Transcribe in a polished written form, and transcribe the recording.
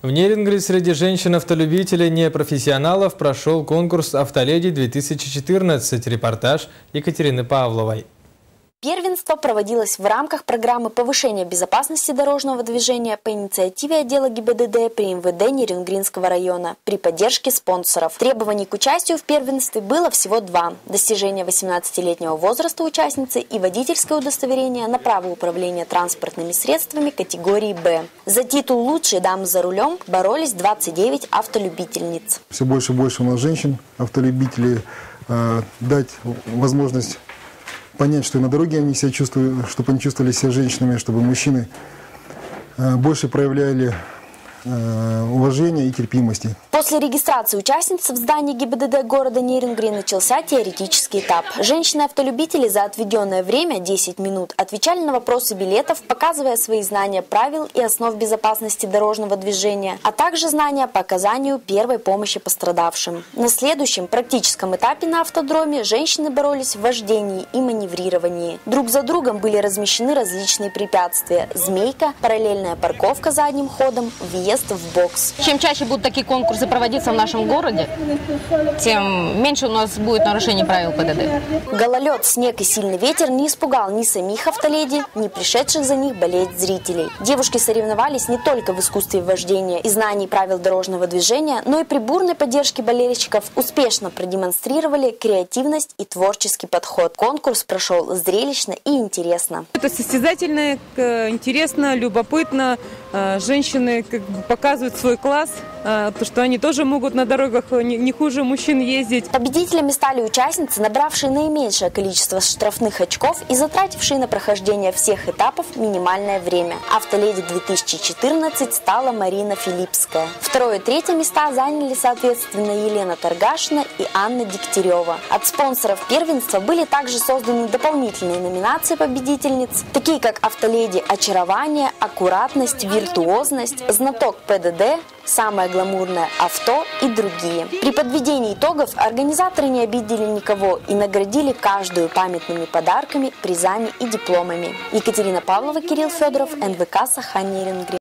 В Нерингре среди женщин-автолюбителей непрофессионалов прошел конкурс «Автоледи-2014». Репортаж Екатерины Павловой. Первенство проводилось в рамках программы повышения безопасности дорожного движения по инициативе отдела ГИБДД при МВД Нерингринского района при поддержке спонсоров. Требований к участию в первенстве было всего два – достижение 18-летнего возраста участницы и водительское удостоверение на право управления транспортными средствами категории «Б». За титул «Лучшие дамы за рулем» боролись 29 автолюбительниц. Все больше и больше у нас женщин, автолюбителей, дать возможность понять, что на дороге они себя чувствуют, чтобы они чувствовали себя женщинами, чтобы мужчины больше проявляли уважения и терпимости. После регистрации участниц в здании ГИБДД города Нерингри начался теоретический этап. Женщины-автолюбители за отведенное время, 10 минут, отвечали на вопросы билетов, показывая свои знания правил и основ безопасности дорожного движения, а также знания по оказанию первой помощи пострадавшим. На следующем практическом этапе на автодроме женщины боролись в вождении и маневрировании. Друг за другом были размещены различные препятствия: змейка, параллельная парковка задним ходом, въезд в бокс. Чем чаще будут такие конкурсы проводиться в нашем городе, тем меньше у нас будет нарушений правил ПДД. Гололед, снег и сильный ветер не испугал ни самих автоледи, ни пришедших за них болеть зрителей. Девушки соревновались не только в искусстве вождения и знании правил дорожного движения, но и при бурной поддержке болельщиков успешно продемонстрировали креативность и творческий подход. Конкурс прошел зрелищно и интересно. Это состязательно, интересно, любопытно. Женщины показывают свой класс, то, что они тоже могут на дорогах не хуже мужчин ездить. Победителями стали участницы, набравшие наименьшее количество штрафных очков и затратившие на прохождение всех этапов минимальное время. Автоледи-2014 стала Марина Филиппская. Второе и третье места заняли, соответственно, Елена Таргашина и Анна Дегтярева. От спонсоров первенства были также созданы дополнительные номинации победительниц, такие как «Автоледи очарование», «Аккуратность», «Виртуозность», «Знаток ПДД», «Самое гламурное авто» и другие. При подведении итогов организаторы не обидели никого и наградили каждую памятными подарками, призами и дипломами. Екатерина Павлова, Кирилл Федоров, НВК Саха-Нерингри.